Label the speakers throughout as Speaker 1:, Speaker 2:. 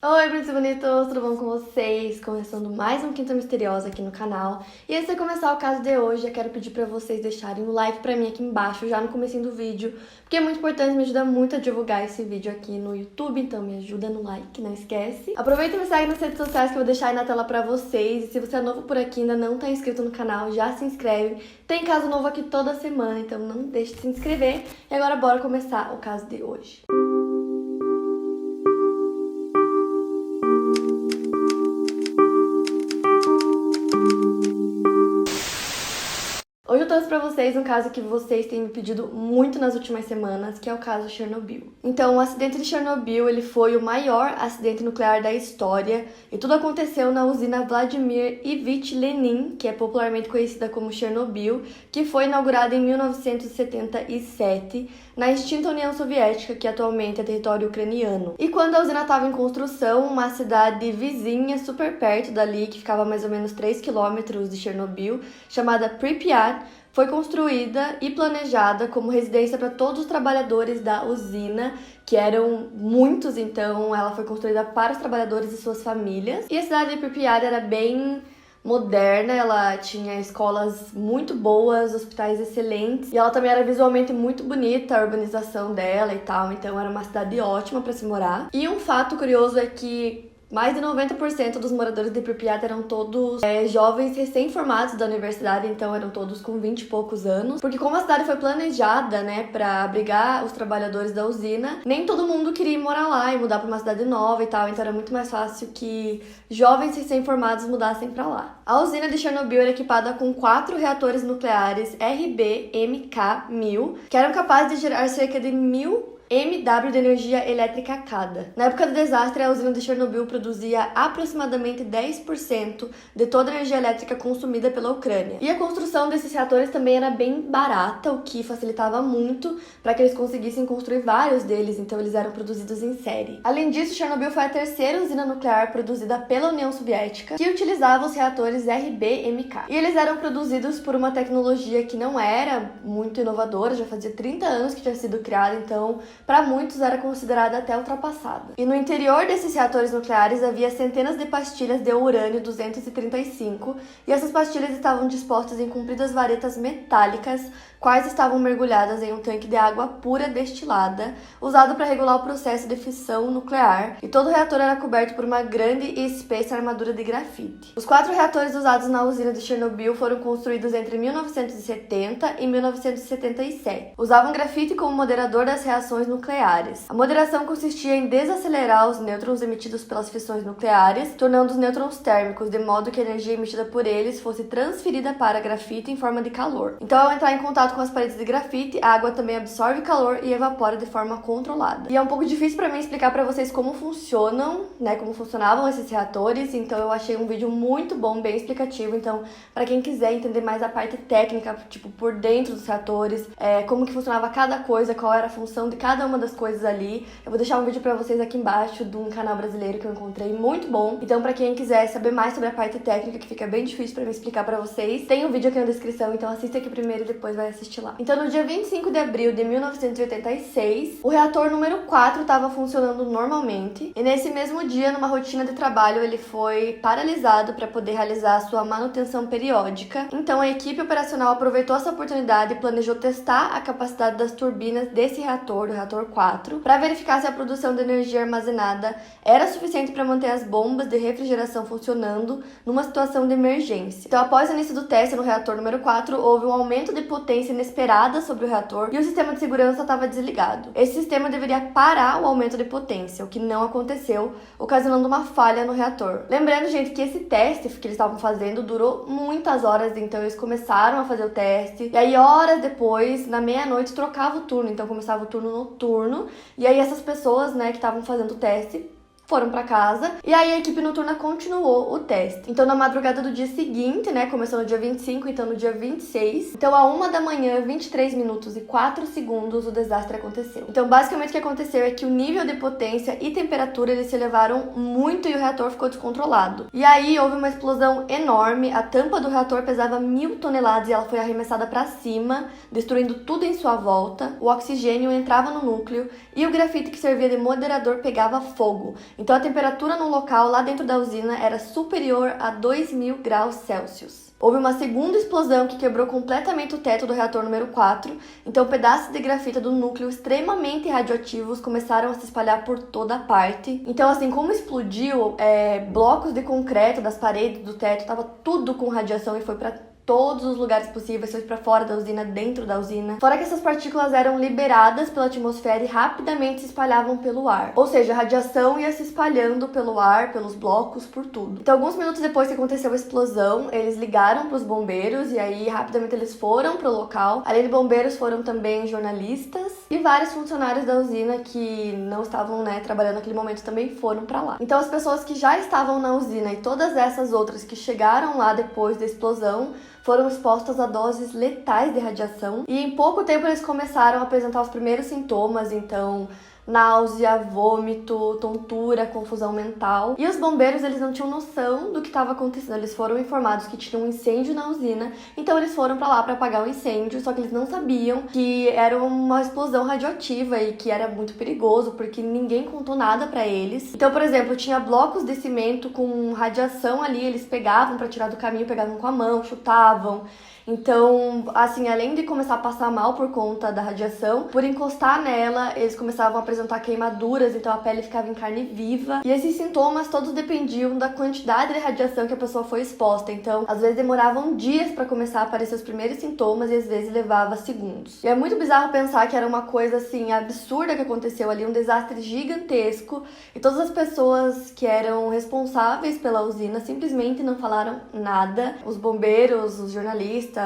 Speaker 1: Oi, bonitos e bonitos, tudo bom com vocês? Começando mais um Quinta Misteriosa aqui no canal. E antes de começar o caso de hoje, eu quero pedir pra vocês deixarem um like pra mim aqui embaixo, já no comecinho do vídeo, porque é muito importante, me ajuda muito a divulgar esse vídeo aqui no YouTube, então me ajuda no like, não esquece. Aproveita e me segue nas redes sociais que eu vou deixar aí na tela pra vocês. E se você é novo por aqui e ainda não tá inscrito no canal, já se inscreve. Tem caso novo aqui toda semana, então não deixe de se inscrever. E agora bora começar o caso de hoje. Hoje eu trouxe pra vocês um caso que vocês têm me pedido muito nas últimas semanas, que é o caso Chernobyl. Então, o acidente de Chernobyl, ele foi o maior acidente nuclear da história, e tudo aconteceu na usina Vladimir Ilyich Lenin, que é popularmente conhecida como Chernobyl, que foi inaugurada em 1977, na extinta União Soviética, que atualmente é território ucraniano. E quando a usina estava em construção, uma cidade vizinha, super perto dali, que ficava a mais ou menos 3 quilômetros de Chernobyl, chamada Pripyat, foi construída e planejada como residência para todos os trabalhadores da usina, que eram muitos, então ela foi construída para os trabalhadores e suas famílias. E a cidade de Pripyat era bem moderna, ela tinha escolas muito boas, hospitais excelentes, e ela também era visualmente muito bonita, a urbanização dela e tal, então era uma cidade ótima para se morar. E um fato curioso é que mais de 90% dos moradores de Pripyat eram todos jovens recém-formados da universidade, então eram todos com 20 e poucos anos. Porque como a cidade foi planejada, né, para abrigar os trabalhadores da usina, nem todo mundo queria morar lá e mudar para uma cidade nova e tal, então era muito mais fácil que jovens recém-formados mudassem para lá. A usina de Chernobyl era equipada com 4 reatores nucleares RBMK-1000, que eram capazes de gerar cerca de 1000 MW de energia elétrica cada. Na época do desastre, a usina de Chernobyl produzia aproximadamente 10% de toda a energia elétrica consumida pela Ucrânia. E a construção desses reatores também era bem barata, o que facilitava muito para que eles conseguissem construir vários deles, então eles eram produzidos em série. Além disso, Chernobyl foi a terceira usina nuclear produzida pela União Soviética que utilizava os reatores RBMK. E eles eram produzidos por uma tecnologia que não era muito inovadora, já fazia 30 anos que tinha sido criada, então para muitos era considerada até ultrapassada. E no interior desses reatores nucleares havia centenas de pastilhas de urânio-235, e essas pastilhas estavam dispostas em compridas varetas metálicas, quais estavam mergulhadas em um tanque de água pura destilada, usado para regular o processo de fissão nuclear, e todo o reator era coberto por uma grande e espessa armadura de grafite. Os 4 reatores usados na usina de Chernobyl foram construídos entre 1970 e 1977. Usavam grafite como moderador das reações nucleares. A moderação consistia em desacelerar os nêutrons emitidos pelas fissões nucleares, tornando os nêutrons térmicos, de modo que a energia emitida por eles fosse transferida para a grafite em forma de calor. Então, ao entrar em contato com as paredes de grafite, a água também absorve calor e evapora de forma controlada. E é um pouco difícil para mim explicar para vocês como funcionam, né, como funcionavam esses reatores, então eu achei um vídeo muito bom, bem explicativo. Então, para quem quiser entender mais a parte técnica, tipo, por dentro dos reatores, como que funcionava cada coisa, qual era a função de cada uma das coisas ali, eu vou deixar um vídeo pra vocês aqui embaixo de um canal brasileiro que eu encontrei muito bom. Então, pra quem quiser saber mais sobre a parte técnica, que fica bem difícil pra mim explicar pra vocês, tem um vídeo aqui na descrição, então assista aqui primeiro e depois vai assistir lá. Então, no dia 25 de abril de 1986, o reator número 4 estava funcionando normalmente, e nesse mesmo dia, numa rotina de trabalho, ele foi paralisado para poder realizar a sua manutenção periódica. Então, a equipe operacional aproveitou essa oportunidade e planejou testar a capacidade das turbinas desse reator, o reator 4, para verificar se a produção de energia armazenada era suficiente para manter as bombas de refrigeração funcionando numa situação de emergência. Então, após o início do teste no reator número 4, houve um aumento de potência inesperada sobre o reator e o sistema de segurança estava desligado. Esse sistema deveria parar o aumento de potência, o que não aconteceu, ocasionando uma falha no reator. Lembrando, gente, que esse teste que eles estavam fazendo durou muitas horas, então eles começaram a fazer o teste, e aí horas depois, na meia-noite, trocava o turno, então começava o turno noturno, e aí essas pessoas, né, que estavam fazendo o teste foram pra casa, e aí a equipe noturna continuou o teste. Então, na madrugada do dia seguinte, né, começou no dia 25, então no dia 26, então a 1 da manhã, 23 minutos e 4 segundos, o desastre aconteceu. Então, basicamente o que aconteceu é que o nível de potência e temperatura, eles se elevaram muito e o reator ficou descontrolado. E aí houve uma explosão enorme, a tampa do reator pesava 1000 toneladas e ela foi arremessada pra cima, destruindo tudo em sua volta, o oxigênio entrava no núcleo e o grafite que servia de moderador pegava fogo. Então a temperatura no local lá dentro da usina era superior a 2.000 graus Celsius. Houve uma segunda explosão que quebrou completamente o teto do reator número 4, então pedaços de grafita do núcleo extremamente radioativos começaram a se espalhar por toda a parte. Então, assim, como explodiu, blocos de concreto das paredes do teto, estava tudo com radiação e foi para todos os lugares possíveis, foi para fora da usina, dentro da usina. Fora que essas partículas eram liberadas pela atmosfera e rapidamente se espalhavam pelo ar. Ou seja, a radiação ia se espalhando pelo ar, pelos blocos, por tudo. Então, alguns minutos depois que aconteceu a explosão, eles ligaram para os bombeiros e aí rapidamente eles foram para o local. Além de bombeiros, foram também jornalistas e vários funcionários da usina que não estavam, trabalhando naquele momento também foram para lá. Então, as pessoas que já estavam na usina e todas essas outras que chegaram lá depois da explosão foram expostas a doses letais de radiação e em pouco tempo eles começaram a apresentar os primeiros sintomas, então náusea, vômito, tontura, confusão mental. E os bombeiros, eles não tinham noção do que estava acontecendo. Eles foram informados que tinha um incêndio na usina, então eles foram para lá para apagar o incêndio, só que eles não sabiam que era uma explosão radioativa e que era muito perigoso, porque ninguém contou nada para eles. Então, por exemplo, tinha blocos de cimento com radiação ali, eles pegavam para tirar do caminho, pegavam com a mão, chutavam. Então, assim, além de começar a passar mal por conta da radiação, por encostar nela, eles começavam a apresentar queimaduras, então a pele ficava em carne viva. E esses sintomas todos dependiam da quantidade de radiação que a pessoa foi exposta. Então, às vezes demoravam dias para começar a aparecer os primeiros sintomas e às vezes levava segundos. E é muito bizarro pensar que era uma coisa, assim, absurda que aconteceu ali, um desastre gigantesco. E todas as pessoas que eram responsáveis pela usina simplesmente não falaram nada. Os bombeiros, os jornalistas,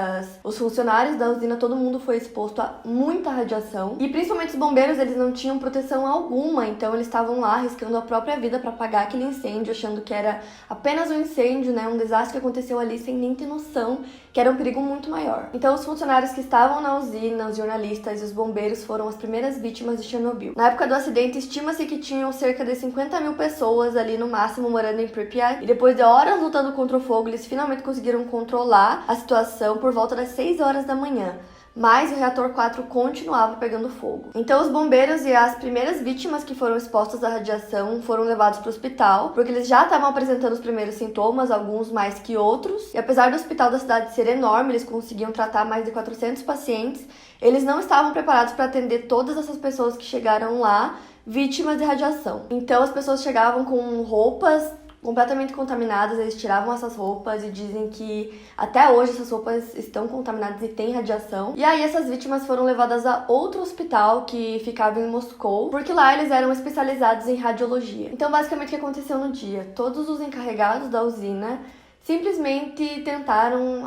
Speaker 1: os funcionários da usina, todo mundo foi exposto a muita radiação. E principalmente os bombeiros, eles não tinham proteção alguma, então eles estavam lá arriscando a própria vida para apagar aquele incêndio, achando que era apenas um incêndio, um desastre que aconteceu ali sem nem ter noção que era um perigo muito maior. Então os funcionários que estavam na usina, os jornalistas e os bombeiros foram as primeiras vítimas de Chernobyl. Na época do acidente, estima-se que tinham cerca de 50.000 pessoas ali no máximo morando em Pripyat, e depois de horas lutando contra o fogo, eles finalmente conseguiram controlar a situação por volta das 6 horas da manhã. Mas o reator 4 continuava pegando fogo. Então os bombeiros e as primeiras vítimas que foram expostas à radiação foram levados para o hospital, porque eles já estavam apresentando os primeiros sintomas, alguns mais que outros. E apesar do hospital da cidade ser enorme, eles conseguiam tratar mais de 400 pacientes, eles não estavam preparados para atender todas essas pessoas que chegaram lá vítimas de radiação. Então as pessoas chegavam com roupas completamente contaminadas, eles tiravam essas roupas e dizem que até hoje essas roupas estão contaminadas e têm radiação. E aí essas vítimas foram levadas a outro hospital que ficava em Moscou, porque lá eles eram especializados em radiologia. Então basicamente o que aconteceu no dia? Todos os encarregados da usina simplesmente tentaram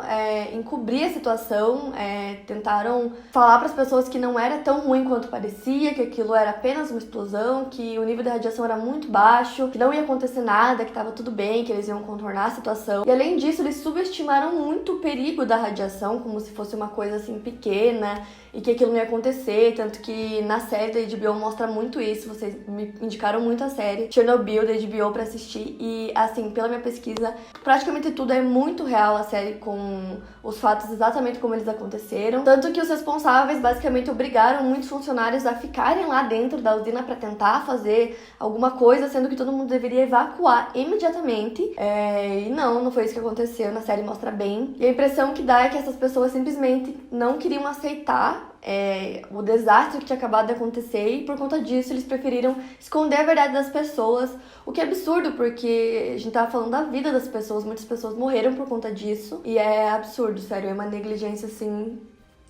Speaker 1: encobrir a situação, tentaram falar para as pessoas que não era tão ruim quanto parecia, que aquilo era apenas uma explosão, que o nível de radiação era muito baixo, que não ia acontecer nada, que estava tudo bem, que eles iam contornar a situação. E além disso, eles subestimaram muito o perigo da radiação, como se fosse uma coisa assim pequena e que aquilo não ia acontecer, tanto que na série da HBO mostra muito isso. Vocês me indicaram muito a série Chernobyl da HBO pra assistir e, assim, pela minha pesquisa, praticamente tudo é muito real, a série, com os fatos exatamente como eles aconteceram. Tanto que os responsáveis basicamente obrigaram muitos funcionários a ficarem lá dentro da usina pra tentar fazer alguma coisa, sendo que todo mundo deveria evacuar imediatamente. E não foi isso que aconteceu, na série mostra bem. E a impressão que dá é que essas pessoas simplesmente não queriam aceitar o desastre que tinha acabado de acontecer e por conta disso eles preferiram esconder a verdade das pessoas, o que é absurdo porque a gente tava falando da vida das pessoas, muitas pessoas morreram por conta disso e é absurdo, sério, é uma negligência assim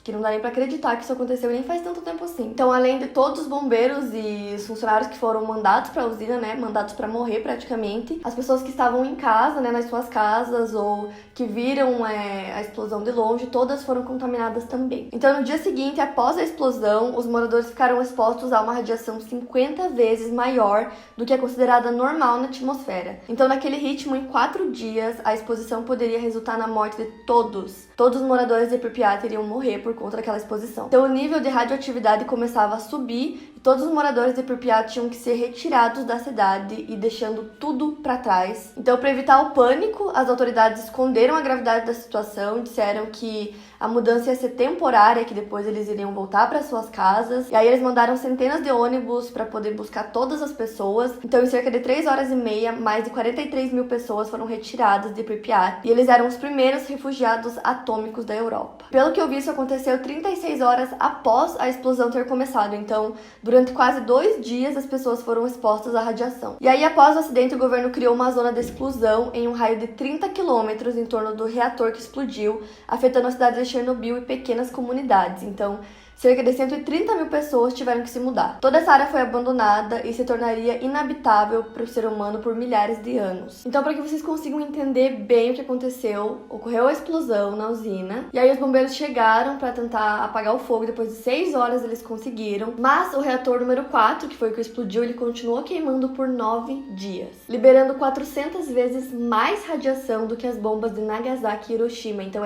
Speaker 1: que não dá nem pra acreditar que isso aconteceu e nem faz tanto tempo assim. Então, além de todos os bombeiros e os funcionários que foram mandados pra usina, mandados pra morrer praticamente, as pessoas que estavam em casa, nas suas casas, ou que viram a explosão de longe, todas foram contaminadas também. Então, no dia seguinte, após a explosão, os moradores ficaram expostos a uma radiação 50 vezes maior do que é considerada normal na atmosfera. Então, naquele ritmo, em 4 dias, a exposição poderia resultar na morte de todos. Todos os moradores de Pripyat iriam morrer por conta daquela exposição. Então o nível de radioatividade começava a subir e todos os moradores de Pripyat tinham que ser retirados da cidade e deixando tudo para trás. Então, para evitar o pânico, as autoridades esconderam a gravidade da situação, disseram que a mudança ia ser temporária, que depois eles iriam voltar para suas casas. E aí eles mandaram centenas de ônibus para poder buscar todas as pessoas. Então, em cerca de 3 horas e meia, mais de 43 mil pessoas foram retiradas de Pripyat. E eles eram os primeiros refugiados atômicos da Europa. Pelo que eu vi, isso aconteceu 36 horas após a explosão ter começado. Então, durante quase 2 dias, as pessoas foram expostas à radiação. E aí, após o acidente, o governo criou uma zona de exclusão em um raio de 30 quilômetros em torno do reator que explodiu, afetando a cidade de Chernobyl e pequenas comunidades. Então, cerca de 130 mil pessoas tiveram que se mudar. Toda essa área foi abandonada e se tornaria inabitável para o ser humano por milhares de anos. Então, para que vocês consigam entender bem o que aconteceu, ocorreu a explosão na usina, e aí os bombeiros chegaram para tentar apagar o fogo. Depois de 6 horas eles conseguiram, mas o reator número 4, que foi o que explodiu, ele continuou queimando por 9 dias, liberando 400 vezes mais radiação do que as bombas de Nagasaki e Hiroshima. Então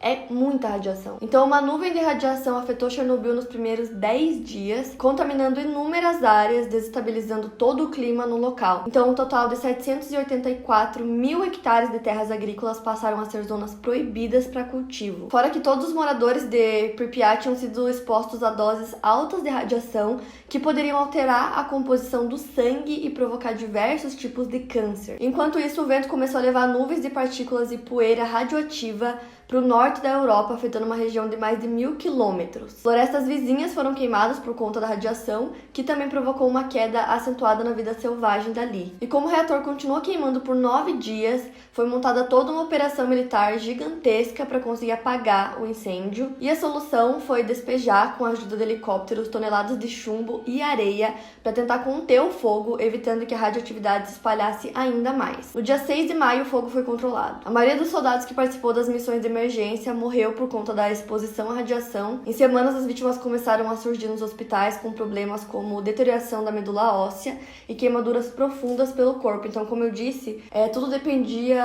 Speaker 1: é muita radiação. Então, uma nuvem de radiação afetou Chernobyl nos primeiros 10 dias, contaminando inúmeras áreas, desestabilizando todo o clima no local. Então, um total de 784 mil hectares de terras agrícolas passaram a ser zonas proibidas para cultivo. Fora que todos os moradores de Pripyat tinham sido expostos a doses altas de radiação que poderiam alterar a composição do sangue e provocar diversos tipos de câncer. Enquanto isso, o vento começou a levar nuvens de partículas e poeira radioativa para o norte da Europa, afetando uma região de mais de 1.000 quilômetros. Florestas vizinhas foram queimadas por conta da radiação, que também provocou uma queda acentuada na vida selvagem dali. E como o reator continuou queimando por 9 dias, foi montada toda uma operação militar gigantesca para conseguir apagar o incêndio. E a solução foi despejar, com a ajuda de helicópteros, toneladas de chumbo e areia para tentar conter o fogo, evitando que a radioatividade se espalhasse ainda mais. No dia 6 de maio, o fogo foi controlado. A maioria dos soldados que participou das missões de emergência morreu por conta da exposição à radiação. Em semanas, as vítimas começaram a surgir nos hospitais com problemas como deterioração da medula óssea e queimaduras profundas pelo corpo. Então, como eu disse, tudo dependia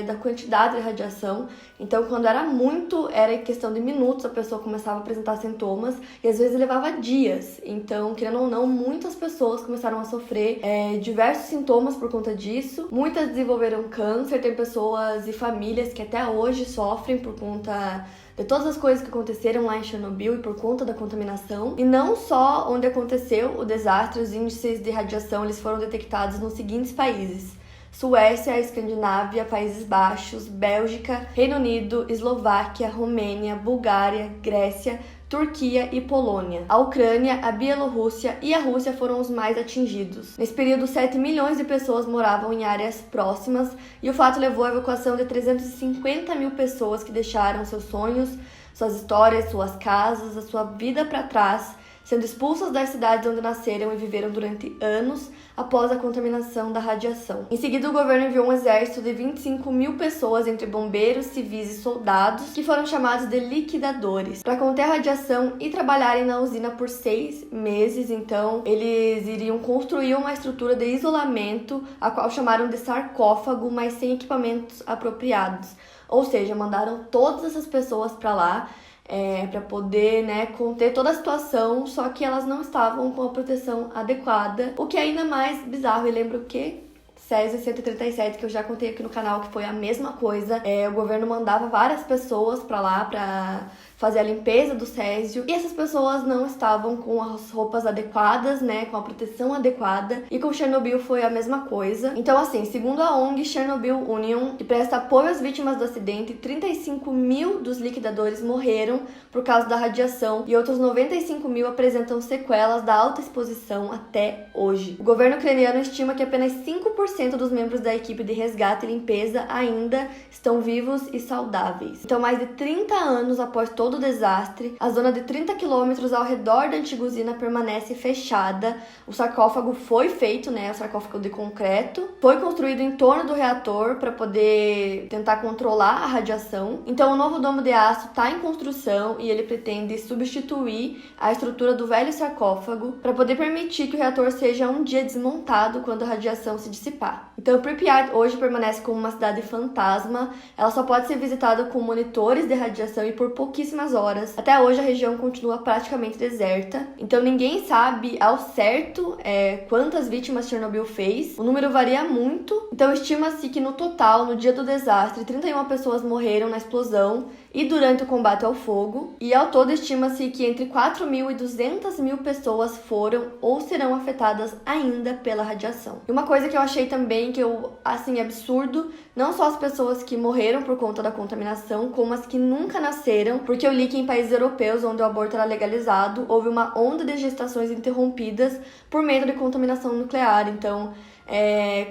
Speaker 1: da quantidade de radiação. Então, quando era muito, era em questão de minutos, a pessoa começava a apresentar sintomas e às vezes levava dias. Então, querendo ou não, muitas pessoas começaram a sofrer diversos sintomas por conta disso. Muitas desenvolveram câncer, tem pessoas e famílias que até hoje sofrem por conta de todas as coisas que aconteceram lá em Chernobyl e por conta da contaminação. E não só onde aconteceu o desastre, os índices de radiação eles foram detectados nos seguintes países: Suécia, Escandinávia, Países Baixos, Bélgica, Reino Unido, Eslováquia, Romênia, Bulgária, Grécia, Turquia e Polônia. A Ucrânia, a Bielorrússia e a Rússia foram os mais atingidos. Nesse período, 7 milhões de pessoas moravam em áreas próximas e o fato levou à evacuação de 350 mil pessoas que deixaram seus sonhos, suas histórias, suas casas, a sua vida para trás, sendo expulsas das cidades onde nasceram e viveram durante anos após a contaminação da radiação. Em seguida, o governo enviou um exército de 25 mil pessoas, entre bombeiros, civis e soldados, que foram chamados de liquidadores, para conter a radiação e trabalharem na usina por 6 meses. Então, eles iriam construir uma estrutura de isolamento, a qual chamaram de sarcófago, mas sem equipamentos apropriados. Ou seja, mandaram todas essas pessoas para lá, para poder, conter toda a situação, só que elas não estavam com a proteção adequada, o que é ainda mais bizarro. E lembro que Césio 137, que eu já contei aqui no canal, que foi a mesma coisa. O governo mandava várias pessoas para lá para fazer a limpeza do Césio, e essas pessoas não estavam com as roupas adequadas, com a proteção adequada, e com Chernobyl foi a mesma coisa. Então, assim, segundo a ONG Chernobyl Union, que presta apoio às vítimas do acidente, 35 mil dos liquidadores morreram por causa da radiação e outros 95 mil apresentam sequelas da alta exposição até hoje. O governo ucraniano estima que apenas 5% dos membros da equipe de resgate e limpeza ainda estão vivos e saudáveis. Então, mais de 30 anos após todo o desastre, a zona de 30 quilômetros ao redor da antiga usina permanece fechada. O sarcófago foi feito, o sarcófago de concreto, foi construído em torno do reator para poder tentar controlar a radiação. Então, o novo domo de aço está em construção e ele pretende substituir a estrutura do velho sarcófago para poder permitir que o reator seja um dia desmontado quando a radiação se dissipar. Então, Pripyat hoje permanece como uma cidade fantasma. Ela só pode ser visitada com monitores de radiação e por pouquíssimas horas. Até hoje a região continua praticamente deserta, então ninguém sabe ao certo quantas vítimas Chernobyl fez. O número varia muito, então estima-se que no total, no dia do desastre, 31 pessoas morreram na explosão e durante o combate ao fogo. E ao todo estima-se que entre 4.000 e 200.000 pessoas foram ou serão afetadas ainda pela radiação. E uma coisa que eu achei também que absurdo, não só as pessoas que morreram por conta da contaminação, como as que nunca nasceram, porque eu li que em países europeus onde o aborto era legalizado, houve uma onda de gestações interrompidas por medo de contaminação nuclear. Então,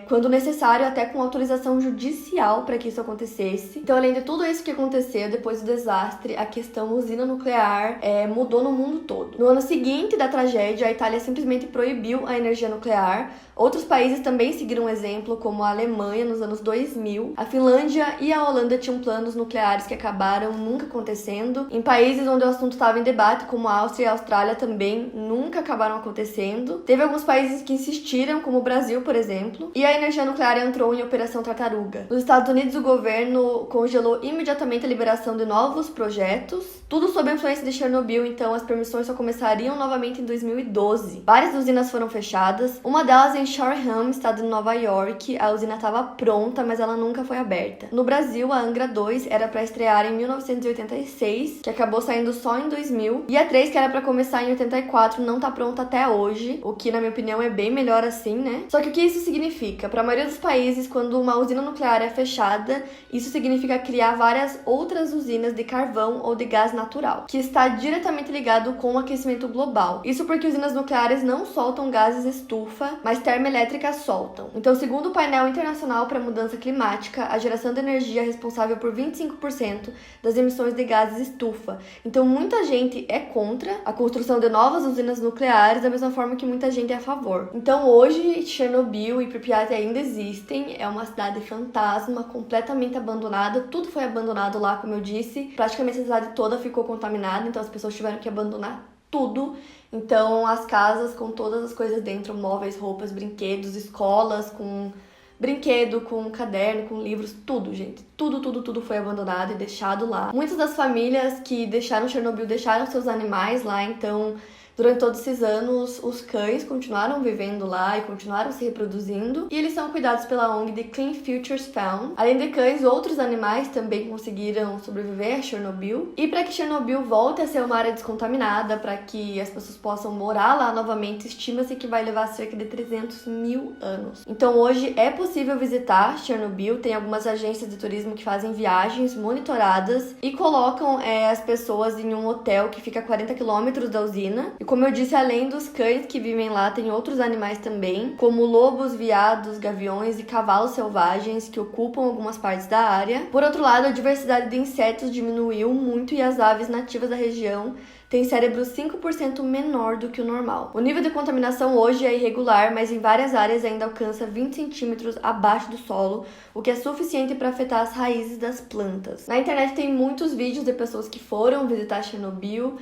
Speaker 1: quando necessário, até com autorização judicial para que isso acontecesse. Então, além de tudo isso que aconteceu depois do desastre, a questão usina nuclear mudou no mundo todo. No ano seguinte da tragédia, a Itália simplesmente proibiu a energia nuclear. Outros países também seguiram um exemplo, como a Alemanha nos anos 2000. A Finlândia e a Holanda tinham planos nucleares que acabaram nunca acontecendo. Em países onde o assunto estava em debate, como a Áustria e a Austrália, também nunca acabaram acontecendo. Teve alguns países que insistiram, como o Brasil, por exemplo, e a energia nuclear entrou em Operação Tartaruga. Nos Estados Unidos, o governo congelou imediatamente a liberação de novos projetos, tudo sob a influência de Chernobyl, então as permissões só começariam novamente em 2012. Várias usinas foram fechadas, uma delas em Shoreham, estado de Nova York. A usina estava pronta, mas ela nunca foi aberta. No Brasil, a Angra 2 era para estrear em 1986, que acabou saindo só em 2000, e a 3, que era para começar em 84, não tá pronta até hoje, o que na minha opinião é bem melhor assim, né? Só que o que isso significa? Para a maioria dos países, quando uma usina nuclear é fechada, isso significa criar várias outras usinas de carvão ou de gás natural, que está diretamente ligado com o aquecimento global. Isso porque usinas nucleares não soltam gases estufa, mas termoelétricas soltam. Então, segundo o painel internacional para a mudança climática, a geração de energia é responsável por 25% das emissões de gases estufa. Então, muita gente é contra a construção de novas usinas nucleares, da mesma forma que muita gente é a favor. Então, hoje, Chernobyl e Pripyat ainda existem, é uma cidade fantasma, completamente abandonada, tudo foi abandonado lá, como eu disse, praticamente a cidade toda ficou contaminada, então as pessoas tiveram que abandonar tudo. Então as casas com todas as coisas dentro, móveis, roupas, brinquedos, escolas com brinquedo, com caderno, com livros, tudo, gente. Tudo foi abandonado e deixado lá. Muitas das famílias que deixaram Chernobyl deixaram seus animais lá, então durante todos esses anos, os cães continuaram vivendo lá e continuaram se reproduzindo, e eles são cuidados pela ONG The Clean Futures Found. Além de cães, outros animais também conseguiram sobreviver a Chernobyl. E para que Chernobyl volte a ser uma área descontaminada, para que as pessoas possam morar lá novamente, estima-se que vai levar cerca de 300.000 anos. Então hoje é possível visitar Chernobyl, tem algumas agências de turismo que fazem viagens monitoradas e colocam as pessoas em um hotel que fica a 40 quilômetros da usina. E como eu disse, além dos cães que vivem lá, tem outros animais também, como lobos, veados, gaviões e cavalos selvagens que ocupam algumas partes da área. Por outro lado, a diversidade de insetos diminuiu muito e as aves nativas da região têm cérebro 5% menor do que o normal. O nível de contaminação hoje é irregular, mas em várias áreas ainda alcança 20 centímetros abaixo do solo, o que é suficiente para afetar as raízes das plantas. Na internet tem muitos vídeos de pessoas que foram visitar Chernobyl,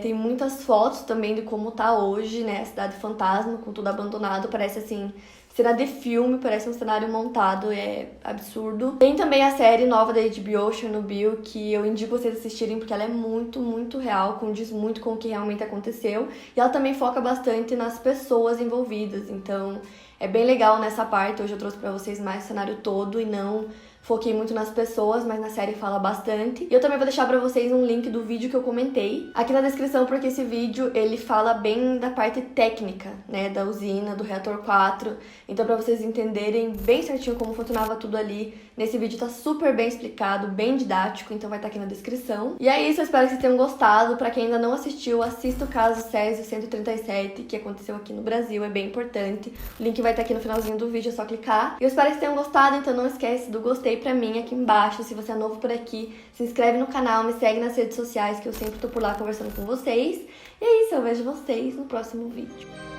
Speaker 1: tem muitas fotos também de como tá hoje, né? A cidade fantasma, com tudo abandonado, parece assim cena de filme, parece um cenário montado, é absurdo. Tem também a série nova da HBO, Chernobyl, que eu indico vocês assistirem porque ela é muito real, condiz muito com o que realmente aconteceu. E ela também foca bastante nas pessoas envolvidas, então é bem legal nessa parte. Hoje eu trouxe pra vocês mais o cenário todo e não foquei muito nas pessoas, mas na série fala bastante. E eu também vou deixar pra vocês um link do vídeo que eu comentei aqui na descrição, porque esse vídeo, ele fala bem da parte técnica, né, da usina, do reator 4. Então, pra vocês entenderem bem certinho como funcionava tudo ali, nesse vídeo tá super bem explicado, bem didático, então vai estar aqui na descrição. E é isso, eu espero que vocês tenham gostado. Pra quem ainda não assistiu, assista o caso Césio 137, que aconteceu aqui no Brasil, é bem importante. O link vai estar aqui no finalzinho do vídeo, é só clicar. E eu espero que vocês tenham gostado, então não esquece do gostei pra mim aqui embaixo. Se você é novo por aqui, se inscreve no canal, me segue nas redes sociais, que eu sempre tô por lá conversando com vocês. E é isso, eu vejo vocês no próximo vídeo.